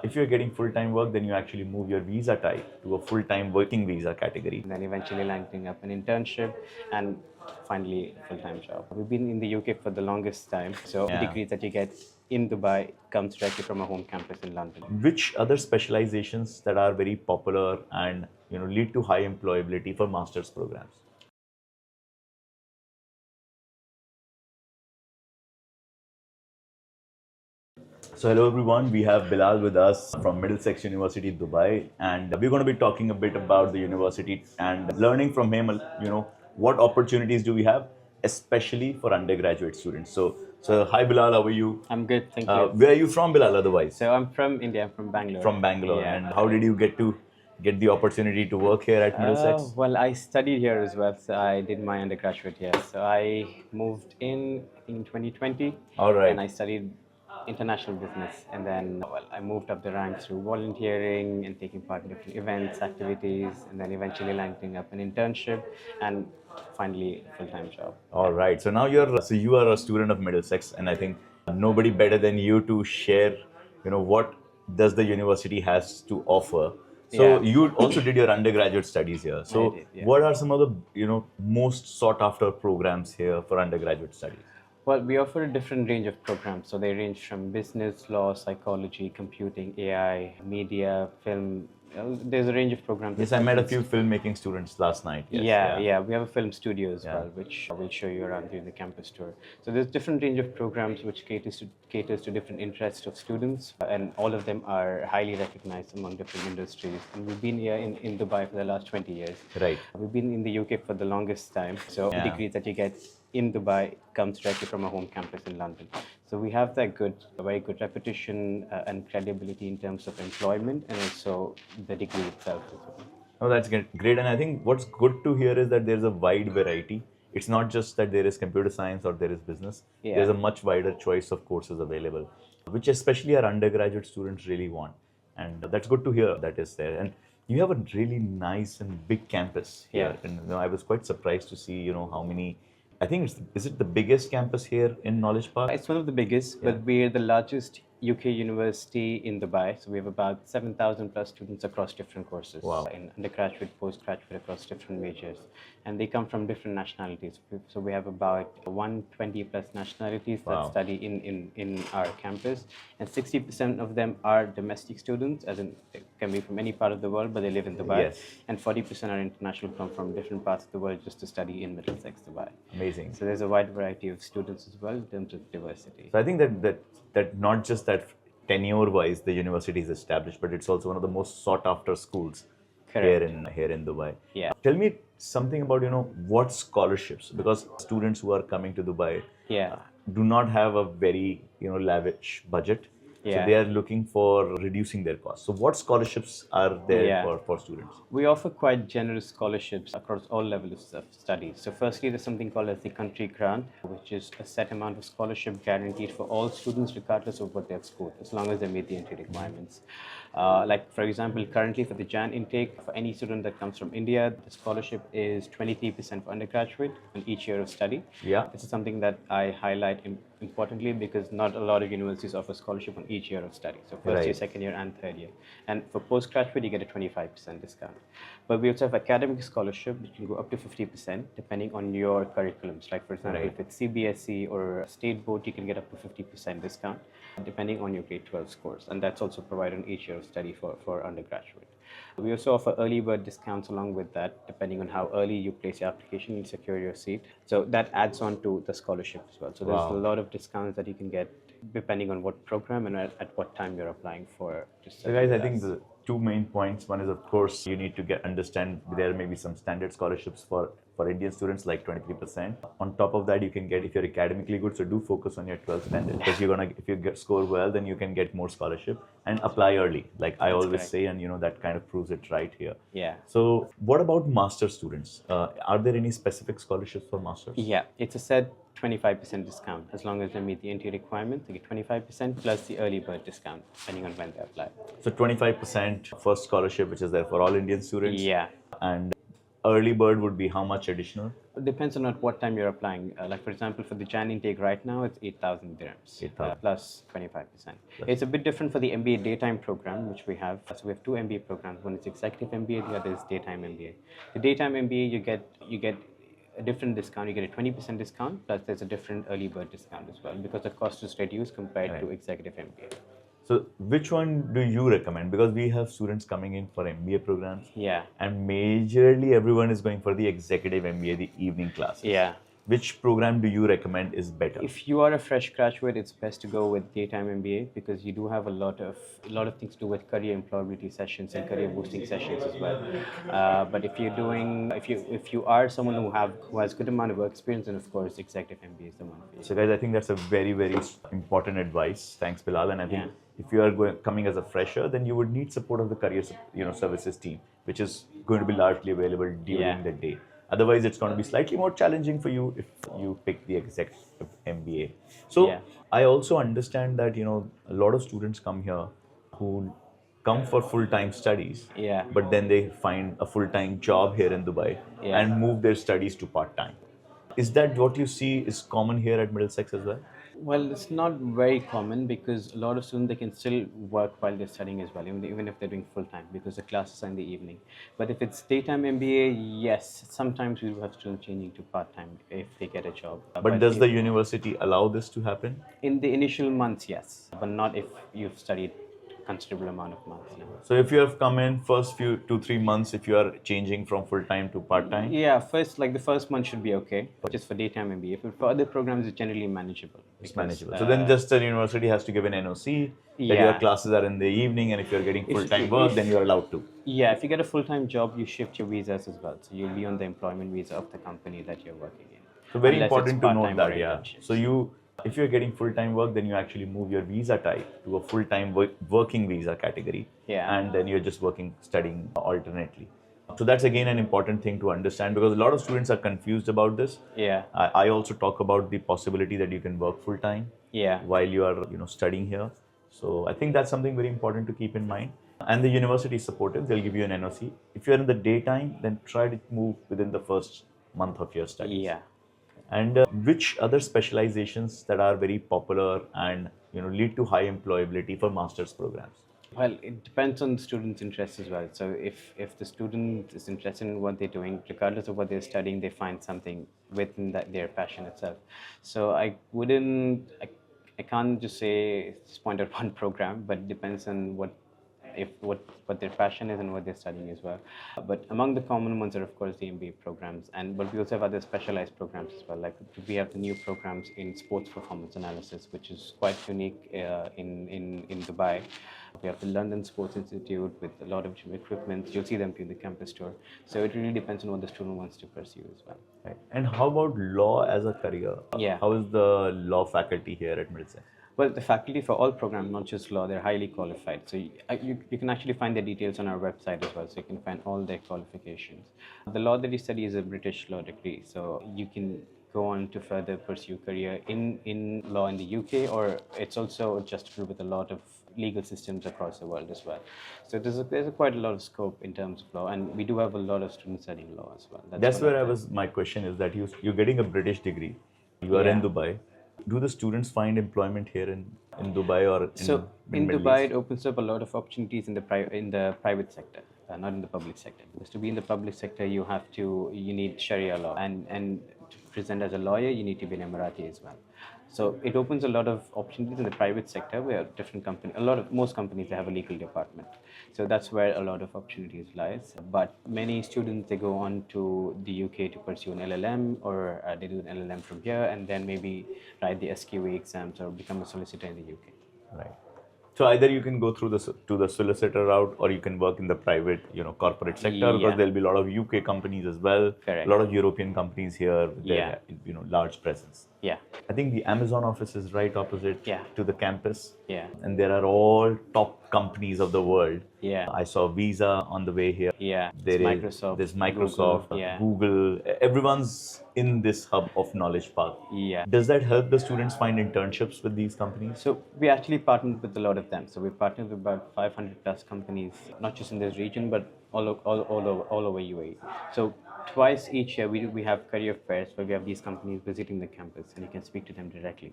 If you're getting full-time work, then you actually move your visa type to a full-time working visa category. And then eventually landing up an internship and finally a full-time job. We've been in the UK for the longest time, so the degrees that you get in Dubai comes directly from our home campus in London. Which other specializations that are very popular and lead to high employability for master's programs? So hello everyone, we have Bilal with us from Middlesex University, Dubai, and we're going to be talking a bit about the university and learning from him, what opportunities do we have, especially for undergraduate students. So hi Bilal, how are you? I'm good, thank you. Where are you from, Bilal, otherwise? So I'm from India, I'm from Bangalore. From Bangalore, Yeah. and how did you get the opportunity to work here at Middlesex? Well, I studied here as well, so I did my undergraduate here. So I moved in 2020. All right. And I studied international business, and then I moved up the ranks through volunteering and taking part in different events, activities, and then eventually landing up an internship and finally a full-time job. All right. So now you are a student of Middlesex, and I think nobody better than you to share, what does the university has to offer. So Yeah. you also did your undergraduate studies here. So I did, yeah. what are some of the most sought after programs here for undergraduate studies? Well, we offer a different range of programs. So they range from business, law, psychology, computing, AI, media, film. There's a range of programs. Yes, I met a few filmmaking students last night. Yes, Yeah. We have a film studio as well, which we'll show you around during the campus tour. So there's different range of programs which caters to different interests of students, and all of them are highly recognized among different industries. And we've been here in Dubai for the last 20 years. Right. We've been in the UK for the longest time. So the degrees that you get in Dubai comes directly from our home campus in London. So we have that very good reputation and credibility in terms of employment and also the degree itself as well. Oh, that's great. And I think what's good to hear is that there's a wide variety. It's not just that there is computer science or there is business. Yeah. There's a much wider choice of courses available, which especially our undergraduate students really want. And that's good to hear that is there. And you have a really nice and big campus here. Yeah. And I was quite surprised to see, how many. I think is it the biggest campus here in Knowledge Park? It's one of the biggest, but we're the largest UK university in Dubai. So we have about 7,000 plus students across different courses. Wow. In undergraduate, postgraduate, across different majors. And they come from different nationalities. So we have about 120 plus nationalities that study in our campus. And 60% of them are domestic students, as in they can be from any part of the world, but they live in Dubai. Yes. And 40% are international, come from different parts of the world just to study in Middlesex, Dubai. Amazing. So there's a wide variety of students as well in terms of diversity. So I think that not just that tenure-wise the university is established, but it's also one of the most sought-after schools here in Dubai. Yeah. Tell me something about what scholarships, because students who are coming to Dubai do not have a very lavish budget. So Yeah. they are looking for reducing their costs. So what scholarships are there for students? We offer quite generous scholarships across all levels of study. So firstly, there's something called as the country grant, which is a set amount of scholarship guaranteed for all students regardless of what they've scored, as long as they meet the entry requirements. Like for example, currently for the Jan intake, for any student that comes from India, the scholarship is 23% for undergraduate on each year of study. Yeah. This is something that I highlight importantly because not a lot of universities offer scholarship on each year of study. So first year, second year, and third year. And for postgraduate, you get a 25% discount. But we also have academic scholarship, which can go up to 50% depending on your curriculums. Like for example, if it's CBSE or state board, you can get up to 50% discount depending on your grade 12 scores. And that's also provided on each year of study for undergraduate. We also offer early bird discounts along with that, depending on how early you place your application and secure your seat. So that adds on to the scholarship as well. So there's a lot of discounts that you can get depending on what program and at what time you're applying for. So guys, I think the two main points. One is, of course, you need to understand there may be some standard scholarships for Indian students like 23%. On top of that, you can get, if you're academically good, so do focus on your 12th standard, because if you score well, then you can get more scholarship and apply early, like I always say, and that kind of proves it right here. Yeah. So what about master students? Are there any specific scholarships for masters? Yeah, it's a set 25% discount. As long as they meet the entry requirements, they get 25% plus the early bird discount, depending on when they apply. So 25% first scholarship, which is there for all Indian students. Yeah. And early bird would be how much additional? It depends on at what time you're applying. Like for example, for the Jan intake right now, it's 8,000 dirhams 8,000. plus 25%. It's a bit different for the MBA daytime program, which we have. So we have two MBA programs. One is Executive MBA, the other is daytime MBA. The daytime MBA, you get a different discount. You get a 20% discount, plus there's a different early bird discount as well because the cost is reduced compared to Executive MBA. So which one do you recommend? Because we have students coming in for MBA programs. Yeah. And majorly everyone is going for the executive MBA, the evening classes. Yeah. Which program do you recommend is better? If you are a fresh graduate, it's best to go with daytime MBA because you do have a lot of things to do with career employability sessions and career boosting sessions as well. But if you are someone who has good amount of work experience, then of course executive MBA is the one for you. So guys, I think that's a very, very important advice. Thanks, Bilal. And I think if you are coming as a fresher, then you would need support of the career services team, which is going to be largely available during the day. Otherwise, it's going to be slightly more challenging for you if you pick the executive MBA. So I also understand that a lot of students come here who come for full-time studies, but then they find a full-time job here in Dubai and move their studies to part-time. Is that what you see is common here at Middlesex as well? Well, it's not very common because a lot of students, they can still work while they're studying as well, even if they're doing full-time because the classes are in the evening. But if it's daytime MBA, yes, sometimes we do have students changing to part-time if they get a job. But does the university allow this to happen? In the initial months, yes, but not if you've studied considerable amount of months now. So if you have come in first few 2-3 months, if you are changing from full-time to part-time? Yeah, the first month should be okay, just for daytime MBA. For other programs, it's generally manageable. It's manageable. So then just the university has to give an NOC that your classes are in the evening, and if you're getting full-time work, then you're allowed to. Yeah, if you get a full-time job, you shift your visas as well. So you'll be on the employment visa of the company that you're working in. So very important to note that, So if you're getting full-time work, then you actually move your visa type to a full-time working visa category. And then you're just studying alternately. So that's again an important thing to understand because a lot of students are confused about this. I also talk about the possibility that you can work full-time while you are studying here. So I think that's something very important to keep in mind. And the university is supportive. They'll give you an NOC. If you're in the daytime, then try to move within the first month of your studies. And which other specializations that are very popular and lead to high employability for master's programs? Well, it depends on the student's interest as well. So if the student is interested in what they're doing, regardless of what they're studying, they find something within their passion itself. So I can't just say just point out one program, but it depends on what their passion is and what they're studying as well. But among the common ones are of course the MBA programs, but we also have other specialized programs as well. Like we have the new programs in sports performance analysis, which is quite unique in Dubai. We have the London Sports Institute with a lot of gym equipment. You'll see them during the campus tour. So it really depends on what the student wants to pursue as well. Right. And how about law as a career? How is the law faculty here at Middlesex? Well, the faculty for all programs, not just law, they're highly qualified. So you can actually find the details on our website as well. So you can find all their qualifications. The law that you study is a British law degree. So you can go on to further pursue career in law in the UK, or it's also adjustable with a lot of legal systems across the world as well. So there's quite a lot of scope in terms of law, and we do have a lot of students studying law as well. That's where my question is that you're getting a British degree. You are in Dubai. Do the students find employment here in Dubai or in Dubai, it opens up a lot of opportunities in the private sector, not in the public sector. Because to be in the public sector, you need Sharia law, and to present as a lawyer, you need to be an Emirati as well. So it opens a lot of opportunities in the private sector where most companies, they have a legal department. So that's where a lot of opportunities lies. But many students, they go on to the UK to pursue an LLM, or they do an LLM from here and then maybe write the SQA exams or become a solicitor in the UK. Right. So either you can go through to the solicitor route, or you can work in the private, corporate sector, because there'll be a lot of UK companies as well. Correct. A lot of European companies here with their, large presence. I think the Amazon office is right opposite to the campus. And there are all top companies of the world. I saw Visa on the way here. There's Microsoft, Google. Everyone's in this hub of knowledge park. Does that help the students find internships with these companies? So we actually partnered with a lot of them. So we partnered with about 500 plus companies, not just in this region, but all over UAE. So twice each year we have career fairs where we have these companies visiting the campus and you can speak to them directly.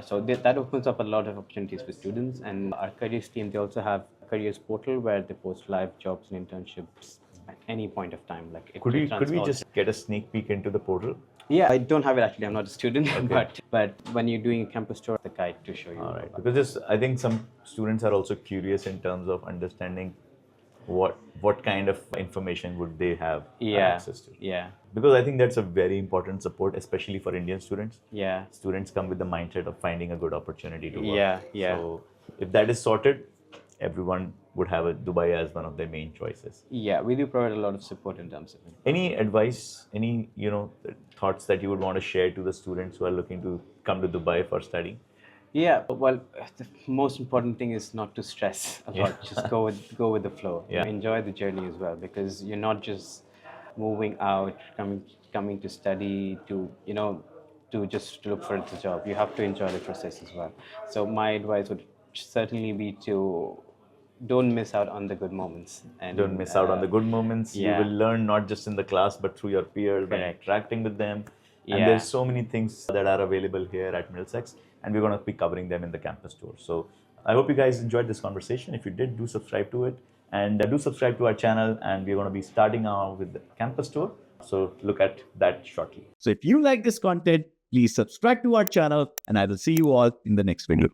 So that opens up a lot of opportunities for students. And our careers team, they also have careers portal where they post live jobs and internships at any point of time. Like it Could runs we all just get a sneak peek into the portal? yeah, I don't have it actually. I'm not a student, Okay. but when you're doing a campus tour, the guide to show you. All right, because this, I think some students are also curious in terms of understanding what kind of information would they have access to. Yeah, Because I think that's a very important support, especially for Indian students. yeah, Students come with the mindset of finding a good opportunity to work. Yeah. So if that is sorted, everyone would have a Dubai as one of their main choices. yeah. We do provide a lot of support in terms of it. Any advice, any thoughts that you would want to share to the students who are looking to come to Dubai for study? Yeah, well, the most important thing is not to stress a lot. Just go with the flow. Yeah. Enjoy the journey as well, because you're not just moving out, coming to study, to just look for the job. You have to enjoy the process as well. So my advice would certainly be to don't miss out on the good moments. And Don't miss out on the good moments. yeah. You will learn not just in the class, but through your peers, by Correct. interacting with them. And Yeah. there's so many things that are available here at Middlesex, and we're going to be covering them in the campus tour. So I hope you guys enjoyed this conversation. If you did, do subscribe to it, and do subscribe to our channel. And we're going to be starting out with the campus tour. So look at that shortly. So if you like this content, please subscribe to our channel, and I will see you all in the next video.